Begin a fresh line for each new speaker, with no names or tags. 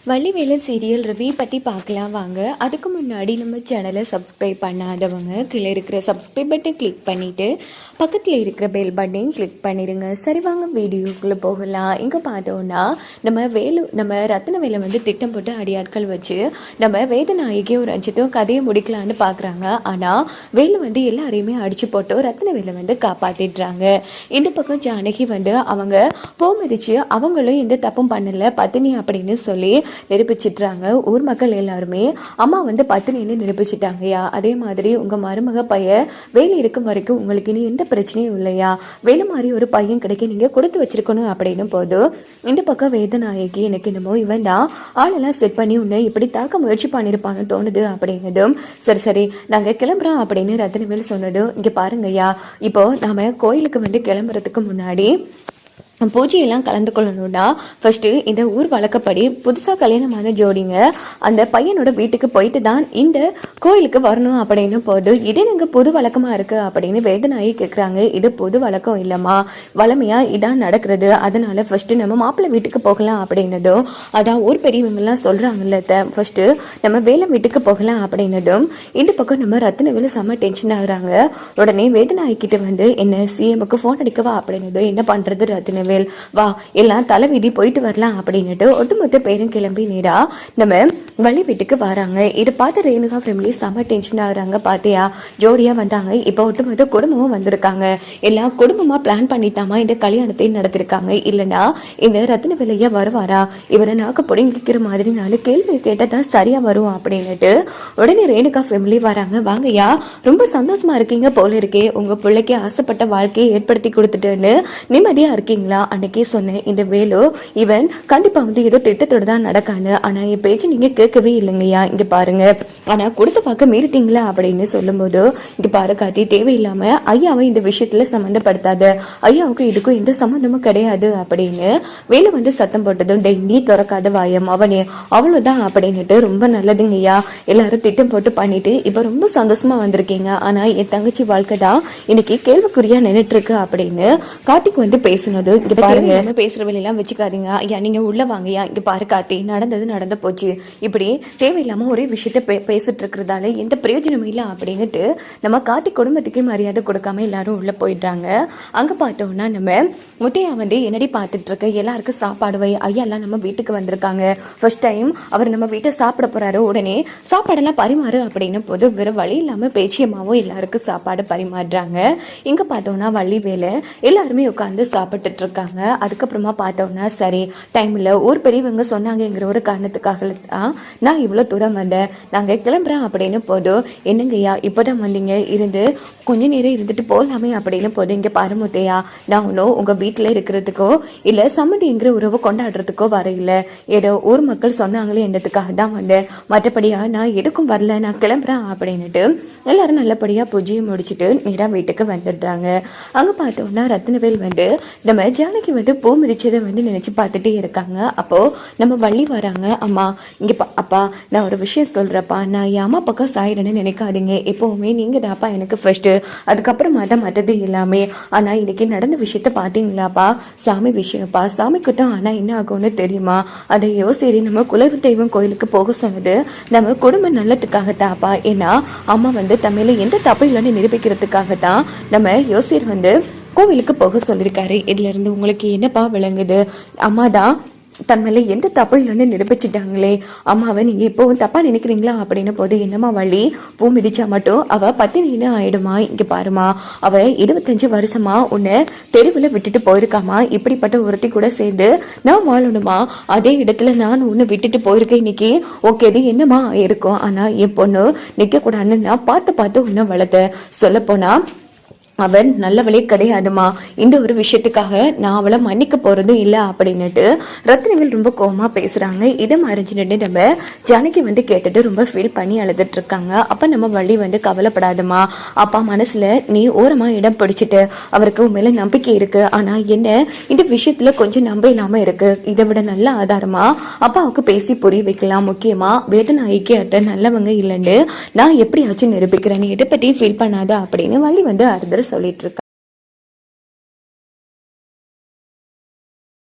Vallivelan serial review பற்றி பார்க்கலாம் வாங்க. அதுக்கு முன்னாடி நம்ம சேனலை சப்ஸ்கிரைப் பண்ணாதவங்க கீழே இருக்கிற சப்ஸ்கிரைப் பட்டன் கிளிக் பண்ணிவிட்டு பக்கத்தில் இருக்கிற பெல் பட்டனையும் கிளிக் பண்ணிடுங்க. சரி வாங்க வீடியோக்குள்ளே போகலாம். இங்கே பார்த்தோன்னா நம்ம ரத்னவேலை வந்து திட்டம் போட்டு அடியாட்கள் வச்சு நம்ம வேதநாயகியும் ரஞ்சித்தும் கதையை முடிக்கலான்னு பார்க்குறாங்க. ஆனால் வேலு வந்து எல்லாரையுமே அடித்து போட்டு ரத்னவேலை வந்து காப்பாற்றிடுறாங்க. இந்த பக்கம் ஜானகி வந்து அவங்க போமதிச்சு அவங்களும் எந்த தப்பும் பண்ணலை பத்தினி அப்படின்னு சொல்லி நிரூபிச்சிட்றாங்க. ஊர் மக்கள் எல்லாருமே அம்மா வந்து பத்தினின்னு நிரூபிச்சிட்டாங்கய்யா. அதே மாதிரி உங்கள் மருமக பையன் வேலை இருக்கும் வரைக்கும் உங்களுக்கு இனி எந்த பிரச்சனையும் இல்லையா, வேலை மாதிரி ஒரு பையன் கிடைக்க நீங்கள் கொடுத்து வச்சிருக்கணும் அப்படின்னு போது இந்த பக்கம் வேதநாயகி எனக்கு என்னமோ இவன் தான் ஆளெல்லாம் செட் பண்ணி உன்னை இப்படி தாக்க முயற்சி பண்ணியிருப்பான்னு தோணுது அப்படின்னதும் சரி சரி நாங்கள் கிளம்புறோம் அப்படின்னு ரத்னவேல் சொன்னதும் இங்கே பாருங்கய்யா, இப்போ நாம கோயிலுக்கு வந்து கிளம்புறதுக்கு முன்னாடி பூஜையெல்லாம் கலந்து கொள்ளணும்னா ஃபர்ஸ்ட்டு இந்த ஊர் வழக்கப்படி புதுசாக கல்யாணமான ஜோடிங்க அந்த பையனோட வீட்டுக்கு போயிட்டு தான் இந்த கோயிலுக்கு வரணும் அப்படின்னு போது இதே நாங்கள் புது வழக்கமாக இருக்குது அப்படின்னு வேதநாயகி கேட்குறாங்க. இது புது வழக்கம் இல்லைம்மா, வளமையாக இதான் நடக்கிறது, அதனால ஃபர்ஸ்ட்டு நம்ம மாப்பிள்ளை வீட்டுக்கு போகலாம் அப்படின்னதும் அதான் ஊர் பெரியவங்கெல்லாம் சொல்கிறாங்கல்ல ஃபர்ஸ்ட்டு நம்ம வேலை வீட்டுக்கு போகலாம் அப்படின்னதும் இந்த பக்கம் நம்ம ரத்னவேல் செம்ம டென்ஷன் ஆகுறாங்க. உடனே வேதநாயகிட்ட வந்து என்ன சிஎம்க்கு ஃபோன் அடிக்கவா அப்படின்னதும் என்ன பண்ணுறது ரத்னவேல் வா எல்லாம் தலைவிதி போயிட்டு வரலாம் அப்படின்னுட்டு ஒட்டுமொத்த பேரும் கிளம்பி நேரா நம்ம வள்ளி வீட்டுக்கு வராங்க. இதை பார்த்து ரேணுகா ஃபேமிலி செம்ம டென்ஷன் ஆகுறாங்க. பார்த்தியா ஜோடியா வந்தாங்க, இப்போ ஒட்டுமொத்த குடும்பமும் வந்திருக்காங்க, எல்லாம் குடும்பமா பிளான் பண்ணிட்டாமா இந்த கல்யாணத்தை நடத்திருக்காங்க, இல்லைன்னா இந்த ரத்னவேலையா வருவாரா, இவரை நாக்கு புடுங்கிக்கிற மாதிரி 4 கேள்வி கேட்டதான் சரியா வரும் அப்படின்னுட்டு உடனே ரேணுகா ஃபேமிலி வராங்க. வாங்கய்யா ரொம்ப சந்தோஷமா இருக்கீங்க போல இருக்கே, உங்க பிள்ளைக்கு ஆசைப்பட்ட வாழ்க்கையை ஏற்படுத்தி கொடுத்துட்டுன்னு நிம்மதியா இருக்கீங்களா. அன்னைக்கே சொன்னேன் இந்த வேலு இவன் கண்டிப்பா வந்து ஏதோ திட்டத்தோடு தான் நடக்கான்னு, ஆனா என் பேச்சு நீங்க கேட்கவே இல்லைங்கய்யா, இங்க பாருங்க ஆனா கொடுத்து பார்க்க மீறிட்டீங்களா அப்படின்னு சொல்லும்போது இங்க பாரு காத்தி, தேவையில்லாம ஐயாவை இந்த விஷயத்துல சம்மந்தப்படுத்தாத, ஐயாவுக்கு இதுக்கும் எந்த சம்மந்தமும் கிடையாது அப்படின்னு வேலு வந்து சத்தம் போட்டதும் நீ திறக்காத வாயம் அவனே அவ்வளவுதான் அப்படின்னுட்டு ரொம்ப நல்லதுங்கய்யா, எல்லாரும் திட்டம் போட்டு பண்ணிட்டு இப்ப ரொம்ப சந்தோஷமா வந்திருக்கீங்க, ஆனா என் தங்கச்சி வாழ்க்கை தான் இன்னைக்கு கேள்விக்குறியா நின்றுட்டு இருக்கு அப்படின்னு கார்த்திக் வந்து பேசினது. இங்க பாருங்க பேசுற வேலையெல்லாம் வச்சுக்காதீங்க ஐயா, நீங்க உள்ள வாங்கய்யா, இங்க பாரு கார்த்தி நடந்தது நடந்து போச்சு, இப்படி தேவையில்லாம ஒரே விஷயத்த பேசிட்டு இருக்கிறதால எந்த பிரயோஜனமும் இல்லை அப்படின்னுட்டு நம்ம கார்த்திக் குடும்பத்துக்கே மரியாதை கொடுக்காம எல்லாரும் உள்ள போயிடுறாங்க. அங்க பார்த்தோம்னா நம்ம முத்தையா வந்து என்னடி பார்த்துட்டு இருக்க, எல்லாருக்கும் சாப்பாடு வை, ஐயா எல்லாம் நம்ம வீட்டுக்கு வந்திருக்காங்க, ஃபர்ஸ்ட் டைம் அவர் நம்ம வீட்டை சாப்பிட போறாரு, உடனே சாப்பாடெல்லாம் பரிமாறு அப்படின்னு போது வேற வழி இல்லாம பேச்சியமாவும் எல்லாருக்கும் சாப்பாடு பரிமாறுறாங்க. இங்க பார்த்தோம்னா வள்ளி வேலை எல்லாருமே உட்காந்து சாப்பிட்டுட்டு இருக்காங்க. அதுக்கப்புறமா பார்த்தோம்னா சரி டைம் இல்லை, ஊர் பெரியவங்க சொன்னாங்கங்கிற ஒரு காரணத்துக்காக தான் நான் இவ்வளோ தூரம் வந்தேன், நாங்கள் கிளம்புறேன் அப்படின்னு போதும் என்னங்கய்யா இப்போதான் வந்தீங்க, இருந்து கொஞ்ச நேரம் இருந்துட்டு போகலாமே அப்படின்னு போதும் இங்கே பாருமுத்தையா, நான் ஒன்றும் உங்கள் வீட்டில் இருக்கிறதுக்கோ இல்லை சம்மதிங்கிற உறவு கொண்டாடுறதுக்கோ வரையில, ஏதோ ஊர் மக்கள் சொன்னாங்களே என்னதுக்காக தான் வந்தேன், மற்றபடியா நான் எதுக்கும் வரல, நான் கிளம்புறேன் அப்படின்னுட்டு எல்லாரும் நல்லபடியாக பூஜையை முடிச்சுட்டு நேராக வீட்டுக்கு வந்துடுறாங்க. அங்கே பார்த்தோம்னா ரத்னவேல் வந்து நம்ம ஜானகி வந்து பூ மிதிச்சதை வந்து நினைச்சு பார்த்துட்டே இருக்காங்க. அப்போ நம்ம வள்ளி வராங்க. அம்மா இங்க அப்பா நான் ஒரு விஷயம் சொல்றப்பா, நான் என் அம்மா பக்கம் சாயிரன்னு நினைக்காதீங்க, எப்பவுமே நீங்க தான்ப்பா எனக்கு ஃபர்ஸ்ட், அதுக்கப்புறமா தான் மற்றது எல்லாமே, ஆனா இன்னைக்கு நடந்த விஷயத்த பாத்தீங்களாப்பா, சாமி விஷயம்ப்பா, சாமிக்கு தான் ஆனா என்ன ஆகும்னு தெரியுமா, அதை யோசரி நம்ம குலவு தெய்வம் கோயிலுக்கு போக சொன்னது நம்ம குடும்ப நல்லதுக்காகத்தாப்பா, ஏன்னா அம்மா வந்து தமிழ்ல எந்த தப்பு இல்லைன்னு நிரூபிக்கிறதுக்காக தான் நம்ம யோசிர் வந்து கோவிலுக்கு போக சொல்லியிருக்காரு. இதுல இருந்து உங்களுக்கு என்னப்பா விளங்குது, அம்மா தான் தன் மேலே எந்த தப்பும் இல்லைன்னு நிரூபிச்சிட்டாங்களே, அம்மாவை நீங்க எப்பவும் தப்பா நினைக்கிறீங்களா அப்படின்னு போது என்னம்மா வள்ளி பூ மிதிச்சா மட்டும் அவ பத்தினின்னு ஆயிடுமா, இங்க பாருமா அவ 25 வருஷமா உன்னை தெருவில் விட்டுட்டு போயிருக்காமா, இப்படிப்பட்ட ஒருத்தி கூட சேர்ந்து நான் வாழணுமா, அதே இடத்துல நான் உன்னை விட்டுட்டு போயிருக்கேன், இன்னைக்கு ஓகே இது என்னமா இருக்கும், ஆனா என் பொண்ணு நிக்க கூடாதுன்னு நான் பார்த்து உன்னை வளர்த்த, சொல்ல போனா அவன் நல்லவளே கிடையாதுமா, இந்த ஒரு விஷயத்துக்காக நான் அவளை மன்னிக்க போறதும் இல்லை அப்படின்னுட்டு ரத்னவேல் ரொம்ப கோவமா பேசுறாங்க. இதை மறைஞ்சிட்டு நம்ம ஜானகி வந்து கேட்டுட்டு ரொம்ப ஃபீல் பண்ணி அழுதுட்டு இருக்காங்க. அப்ப நம்ம வள்ளி வந்து கவலைப்படாதமா, அப்பா மனசுல நீ ஓரமா இடம் பிடிச்சிட்டு அவருக்கு உண்மையில நம்பிக்கை இருக்கு, ஆனா என்ன இந்த விஷயத்துல கொஞ்சம் நம்ப இல்லாம இருக்கு, இதை விட நல்ல ஆதாரமா அப்பாவுக்கு பேசி புரிய வைக்கலாம், முக்கியமா வேதநாயகி அட்ட நல்லவங்க இல்லைன்னு நான் எப்படியாச்சும் நிரூபிக்கிறேன், நீ இதை பத்தி ஃபீல் பண்ணாத அப்படின்னு வள்ளி வந்து அறுதல் சொல்லிட்டு இருக்கா.